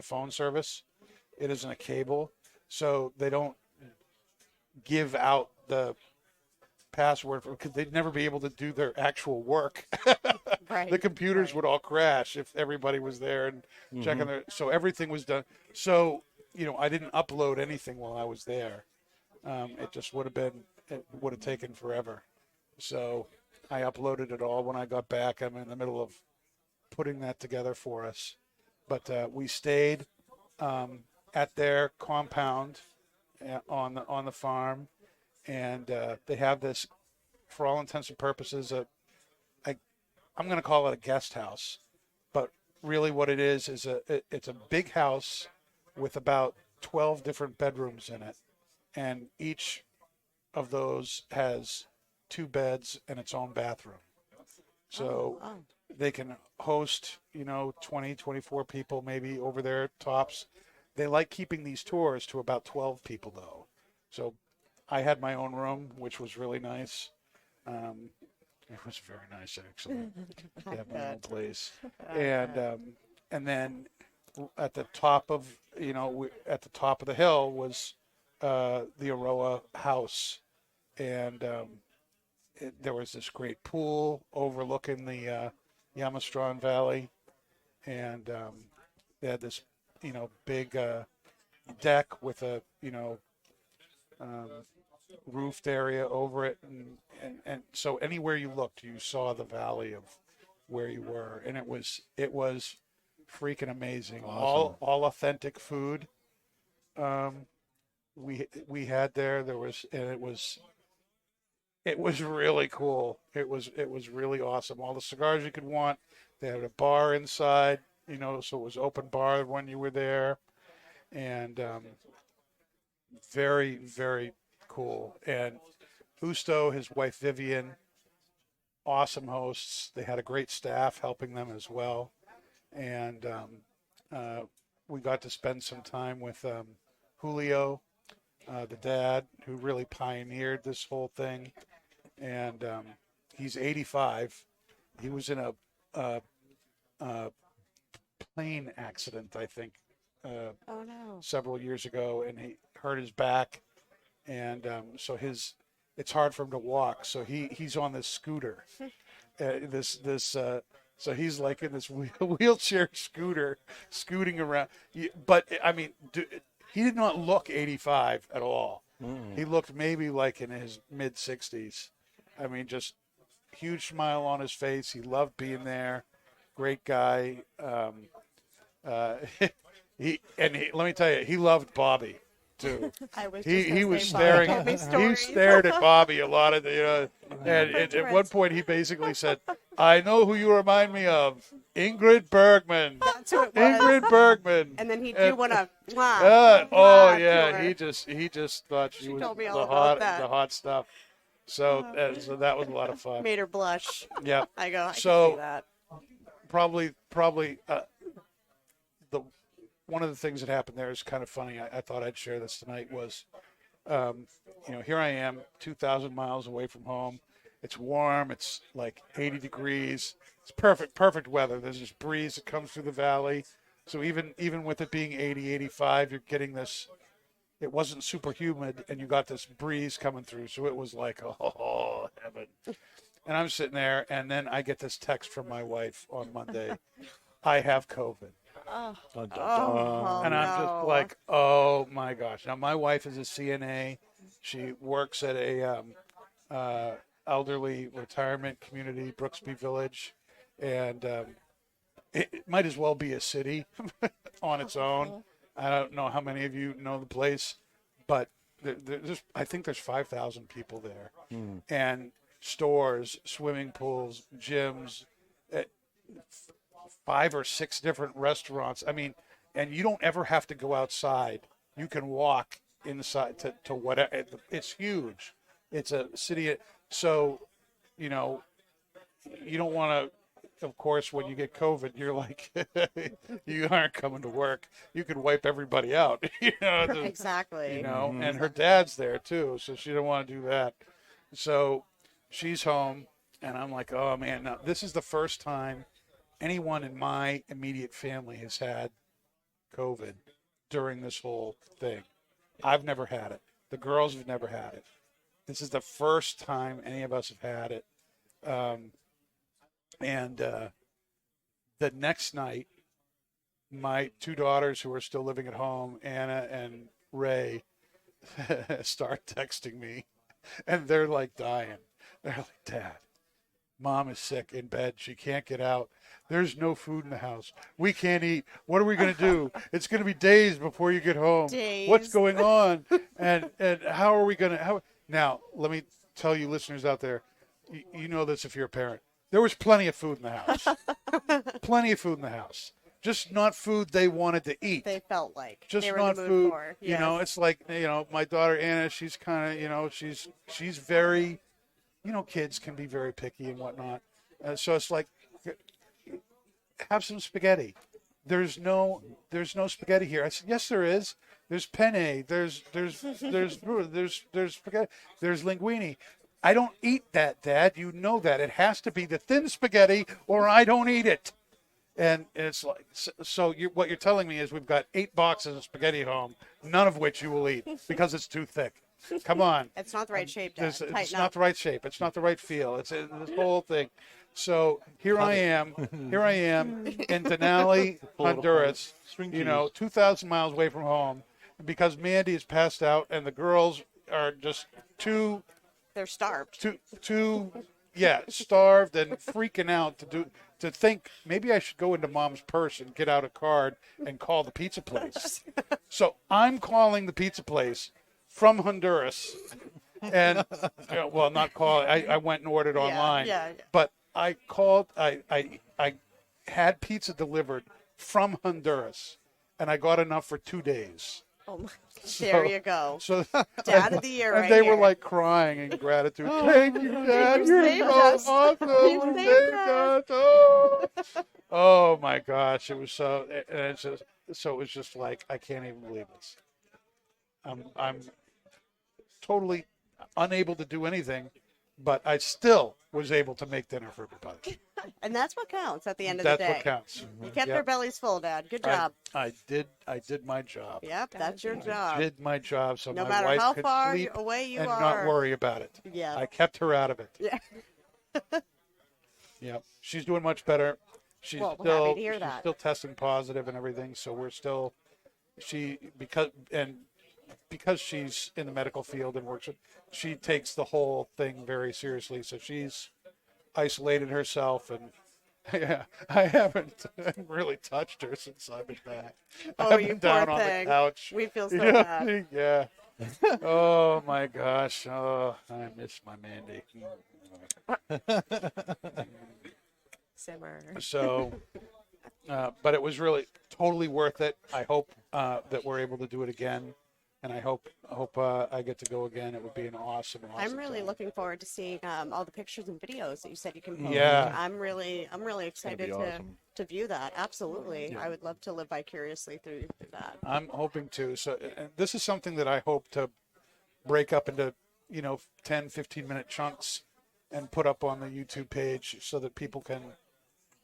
phone service. It isn't a cable. So they don't give out the password because they'd never be able to do their actual work. Right. The computers would all crash if everybody was there and checking so everything was done. So, I didn't upload anything while I was there. It just would have taken forever. So I uploaded it all when I got back. I'm in the middle of putting that together for us. But we stayed at their compound on the farm, and they have this, for all intents and purposes, I'm going to call it a guest house, but really what it is it's a big house with about 12 different bedrooms in it, and each of those has 2 beds and its own bathroom. So they can host, 20, 24 people maybe over there tops. They like keeping these tours to about 12 people though. So I had my own room, which was really nice. It was very nice, actually. To have my own place. And then at the top of, at the top of the hill was the Aroa house. And there was this great pool overlooking the Yamastron Valley. And they had this, big deck with a, roofed area over it, and so anywhere you looked you saw the valley of where you were, and it was freaking amazing. Awesome. All authentic food we had there. It was really cool. It was really awesome. All the cigars you could want. They had a bar inside, so it was open bar when you were there, and very, very cool. And Justo, his wife Vivian, awesome hosts. They had a great staff helping them as well. And we got to spend some time with Julio, the dad, who really pioneered this whole thing. And he's 85. He was in a plane accident, I think, Oh no. several years ago, and he hurt his back. And so it's hard for him to walk. So he's on this scooter, so he's like in this wheelchair scooter, scooting around. But I mean, he did not look 85 at all. He looked maybe like in his mid 60s. I mean, just huge smile on his face. He loved being there. Great guy. Let me tell you, he loved Bobby too. I was He was staring. He stared at Bobby a lot of and at one point he basically said, "I know who you remind me of, Ingrid Bergman." That's who it was. Ingrid Bergman. And then he do want to. Oh yeah, he just thought she was told me the all about hot stuff. So that was a lot of fun. Made her blush. Yeah. I can So- see that. Probably one of the things that happened there is kind of funny. I thought I'd share this tonight was, here I am 2,000 miles away from home. It's warm. It's like 80 degrees. It's perfect weather. There's this breeze that comes through the valley. So even with it being 80, 85, you're getting this, it wasn't super humid, and you got this breeze coming through. So it was like, oh, heaven. And I'm sitting there, and then I get this text from my wife on Monday. I have COVID. Dun, dun, dun. Oh, And I'm no. just like, oh my gosh. Now my wife is a CNA. She works at a elderly retirement community, Brooksby Village, and it might as well be a city on its own. I don't know how many of you know the place, but I think there's 5,000 people there, and stores, swimming pools, gyms, 5 or 6 different restaurants. I mean, and you don't ever have to go outside. You can walk inside to whatever. It's huge. It's a city. So, you know, you don't want to, of course, when you get COVID, you're like, you aren't coming to work. You could wipe everybody out. Exactly. You know, and her dad's there too, so she don't want to do that. So she's home, and I'm like, oh man, now this is the first time anyone in my immediate family has had COVID during this whole thing. I've never had it. The girls have never had it. This is the first time any of us have had it. And the next night, my 2 daughters who are still living at home, Anna and Ray, start texting me, and they're like dying. They're like, Dad, Mom is sick in bed. She can't get out. There's no food in the house. We can't eat. What are we going to do? It's going to be days before you get home. Days. What's going on? And how are we going to... Now, let me tell you listeners out there, you know this if you're a parent. There was plenty of food in the house. Plenty of food in the house. Just not food they wanted to eat. They felt like Just they were not in the mood food. for. You know, it's like, you know, my daughter Anna, she's kind of, you know, she's very, you know, kids can be very picky and whatnot. So it's like, have some spaghetti. There's no spaghetti here. I said, yes, there is. There's penne. There's spaghetti. There's linguine. I don't eat that, Dad. You know that. It has to be the thin spaghetti, or I don't eat it. And it's like, so what you're telling me is we've got 8 boxes of spaghetti at home, none of which you will eat because it's too thick. Come on. It's not the right shape, Dad. It's Tighten not up. the right shape. It's not the right feel. It's this whole thing. So here I am in Denali, Honduras, you know, 2,000 miles away from home, because Mandy is passed out and the girls are just They're starved. starved and freaking out to think maybe I should go into Mom's purse and get out a card and call the pizza place. So I'm calling the pizza place from Honduras, and well, not calling. I went and ordered online, yeah. but I called. I had pizza delivered from Honduras, and I got enough for 2 days. Oh my! There you go. So Dad of the year, and right they here. were like crying in gratitude. Thank you, Dad. You're saved so us. awesome. You You saved saved us. us. Oh. Oh my gosh, it was so. And it's just, so it was just like, I can't even believe this. I'm totally unable to do anything, but I still was able to make dinner for everybody. And that's what counts at the end of That's the day. what counts. You kept Yep. their bellies full, Dad. Good job. I did my job. Yep, that's your job. Did my job so No my matter wife how could far sleep away you and are. not worry about it. Yeah. I kept her out of it. Yeah. Yep. She's doing much better. She's Well, we're still happy to hear she's that. still testing positive and everything, so we're still because she's in the medical field and works with, she takes the whole thing very seriously. So she's isolated herself, and yeah, I haven't really touched her since I've been back. Oh, I've you been down poor on thing. the couch. We feel so Yeah, bad. yeah. Oh my gosh. Oh, I miss my Mandy. Simmer. So, but it was really totally worth it. I hope that we're able to do it again, and I hope I get to go again. It would be an awesome. I'm really time. looking forward to seeing all the pictures and videos that you said you can post. Yeah. I'm really excited awesome. to view that. Absolutely. I would love to live vicariously through that. I'm hoping to. So, and this is something that I hope to break up into 10, 15-minute chunks and put up on the YouTube page so that people can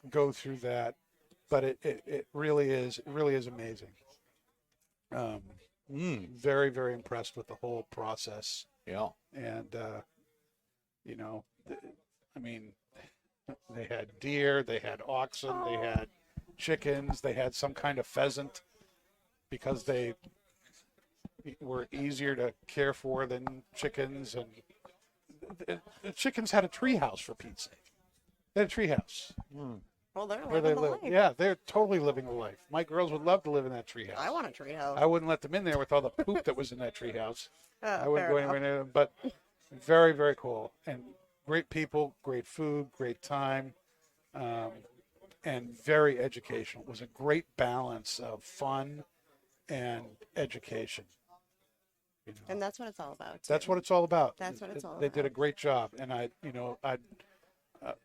go through that. But it really is amazing. Very, very impressed with the whole process. Yeah. And I mean, they had deer, they had oxen, they had chickens, they had some kind of pheasant, because they were easier to care for than chickens. And the chickens had a tree house, for Pete's sake. They had a tree house. Well, they're where they living the live. life. Yeah, they're totally living the life. My girls would love to live in that treehouse. I want a treehouse. I wouldn't let them in there with all the poop that was in that treehouse. I wouldn't Fair go enough. anywhere near them. But very, very cool. And great people, great food, great time, and very educational. It was a great balance of fun and education. You know, And that's what it's all about. that's too. what it's all about. That's what it's all They did a about. great job, and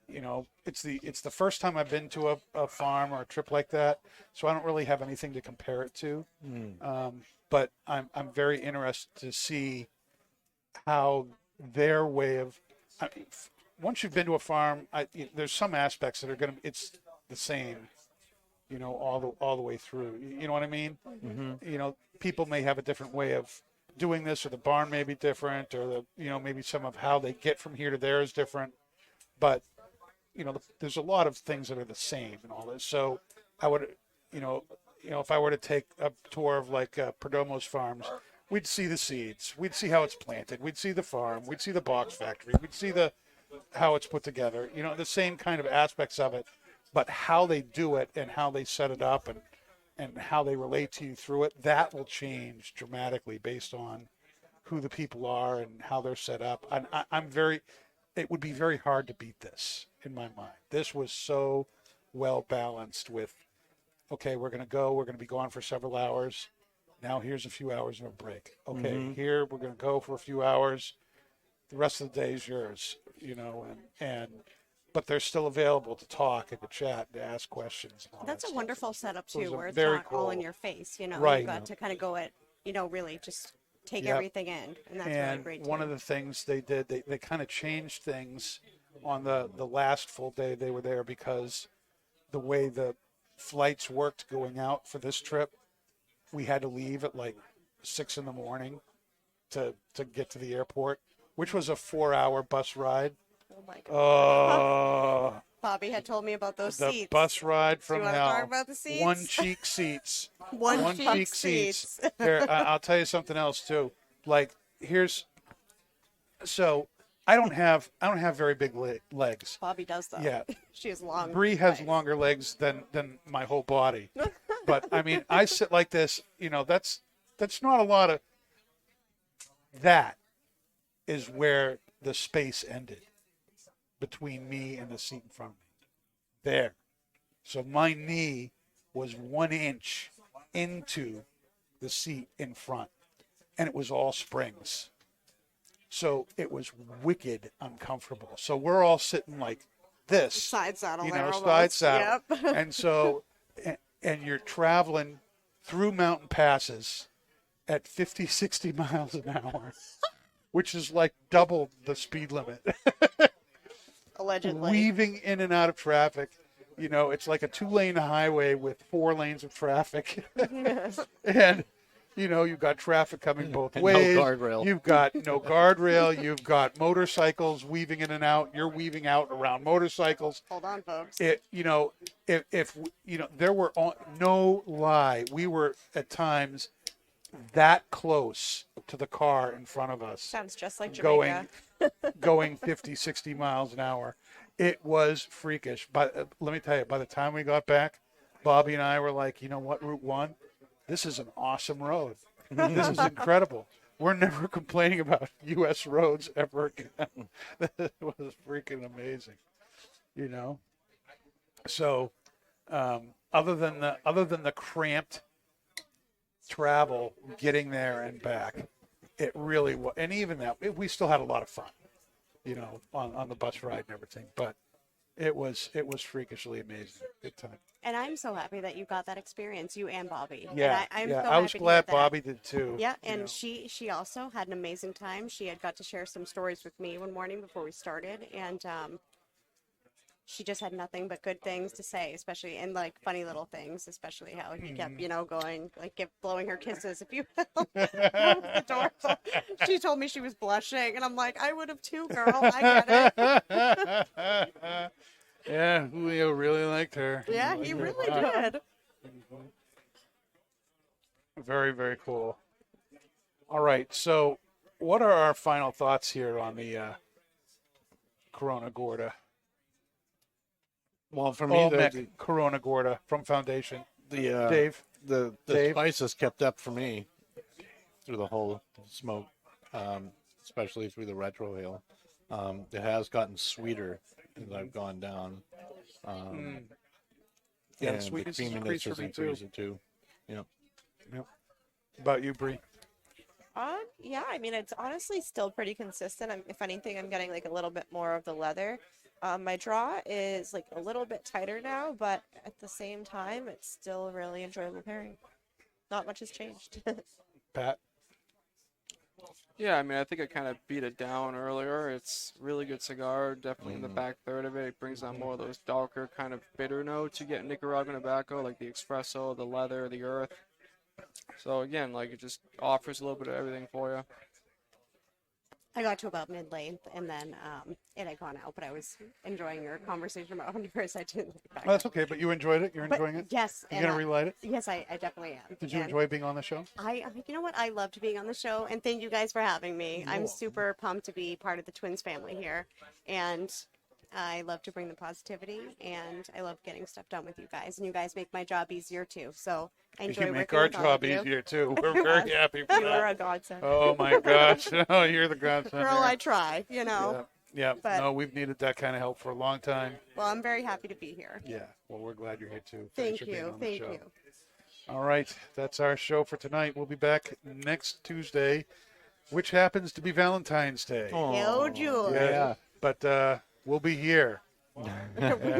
it's the first time I've been to a farm or a trip like that, so I don't really have anything to compare it to. But I'm very interested to see how their way of once you've been to a farm, there's some aspects that are it's the same, all the way through. You know what I mean? Mm-hmm. People may have a different way of doing this, or the barn may be different, or maybe some of how they get from here to there is different. But there's a lot of things that are the same and all this. So I would, if I were to take a tour of like Perdomo's farms, we'd see the seeds, we'd see how it's planted, we'd see the farm, we'd see the box factory, we'd see how it's put together. The same kind of aspects of it, but how they do it and how they set it up and how they relate to you through it, that will change dramatically based on who the people are and how they're set up. And it would be very hard to beat this in my mind. This was so well balanced with, okay, we're going to be gone for several hours. Now here's a few hours of a break. Okay, here we're going to go for a few hours. The rest of the day is yours, but they're still available to talk and to chat and to ask questions. And all That's that a stuff. wonderful setup It was too, where it's very not all in cool. your face. Right. You've got to kind of go at, really just take Yep. everything in, and that's really And great. one too. of the things they did, they kind of changed things on the last full day they were there, because the way the flights worked going out for this trip, we had to leave at like 6 a.m. to get to the airport, which was a 4-hour bus ride. Oh my god. Oh, Bobby had told me about those the seats. bus ride Do from you want to hell. talk about the seats? One cheek seats. One cheek cheek seats. Here, I'll tell you something else too. Like, so I don't have very big legs. Bobby does though. Yeah. She has long. Bree has legs. longer legs than my whole body. But I mean, I sit like this. That's not a lot of. That is where the space ended between me and the seat in front of me. There. So my knee was 1 inch into the seat in front, and it was all springs. So it was wicked uncomfortable. So we're all sitting like this, Side saddle. there side almost. saddle. Yep. And so, and you're traveling through mountain passes at 50, 60 miles an hour, which is like double the speed limit. Allegedly. Weaving in and out of traffic. It's like a 2-lane highway with 4 lanes of traffic. And, you've got traffic coming both And no ways. guardrail. You've got no guardrail. You've got motorcycles weaving in and out. You're weaving out around motorcycles. Hold on, folks. If there were, no lie, we were at times that close to the car in front of us, Sounds just like Jamaica. going 50, 60 miles an hour. It was freakish. But let me tell you, by the time we got back, Bobby and I were like, you know what, Route 1, this is an awesome road. This is incredible. We're never complaining about U.S. roads ever again. It was freaking amazing, So, other than the cramped travel getting there and back, it really was. And even that, we still had a lot of fun, on the bus ride and everything. But it was freakishly amazing. Good time. And I'm so happy that you got that experience, you and Bobby. Yeah, And yeah. I'm so I was happy to glad hear that. Bobby did too. Yeah, you and know. she also had an amazing time. She had got to share some stories with me one morning before we started, and she just had nothing but good things to say, especially and like funny little things, especially how he kept, going like blowing her kisses if you will. The door. She told me she was blushing, and I'm like, I would have too, girl. I get it. Yeah, Julio really liked her. Yeah, he really did. Very, very cool. All right, so what are our final thoughts here on the Corona Gorda? Well, for me, Olmec Corona Gorda from Foundation. Dave. the Dave? spice has kept up for me through the whole smoke, especially through the retro ale. It has gotten sweeter as I've gone down. Yeah, and the the sweetness has creaminess increased has for me too. increased too. Yeah. About you, Bree? Yeah, I mean, it's honestly still pretty consistent. If anything, I'm getting like a little bit more of the leather. My draw is like a little bit tighter now, but at the same time, it's still a really enjoyable pairing. Not much has changed. Pat? Yeah, I mean, I think I kind of beat it down earlier. It's really good cigar, definitely in the back third of it. It brings on more of those darker kind of bitter notes you get in Nicaraguan tobacco, like the espresso, the leather, the earth. So again, like it just offers a little bit of everything for you. I got to about mid-length, and then it had gone out, but I was enjoying your conversation about Honduras. I didn't like that. Oh, that's okay, but you enjoyed it? You're But enjoying it? yes. You and going to relight it? Yes, I definitely am. Did you And enjoy being on the show? you know what? I loved being on the show, and thank you guys for having me. I'm welcome. super pumped to be part of the Twins family here, and I love to bring the positivity, and I love getting stuff done with you guys, and you guys make my job easier too. So I enjoy You make working our with all job of you. easier, too. We're very happy for You are that. a godsend. Oh, my gosh. Oh, you're the godsend. Girl, here. I try, you know. Yeah. But- No, we've needed that kind of help for a long time. Well, I'm very happy to be here. Yeah. Well, we're glad you're here, too. Thanks Thank for being you. on the Thank show. you. All right. That's our show for tonight. We'll be back next Tuesday, which happens to be Valentine's Day. Yo, Julie. Yeah. But we'll be here. We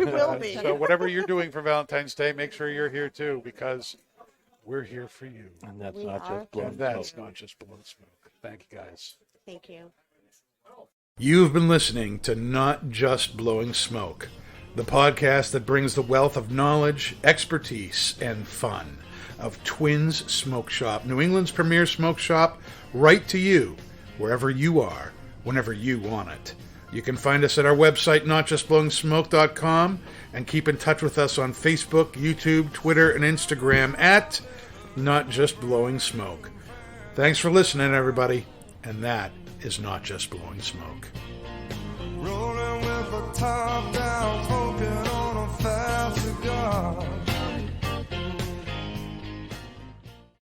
will be. So whatever you're doing for Valentine's Day, make sure you're here, too, because we're here for you. And that's We not are. just blown And that's smoke. not just blowing smoke. Thank you, guys. Thank you. You've been listening to Not Just Blowing Smoke, the podcast that brings the wealth of knowledge, expertise, and fun of Twins Smoke Shop, New England's premier smoke shop, right to you, wherever you are, whenever you want it. You can find us at our website, notjustblowingsmoke.com, and keep in touch with us on Facebook, YouTube, Twitter, and Instagram at Not Just Blowing Smoke. Thanks for listening, everybody, and that is Not Just Blowing Smoke. Rolling with a top down.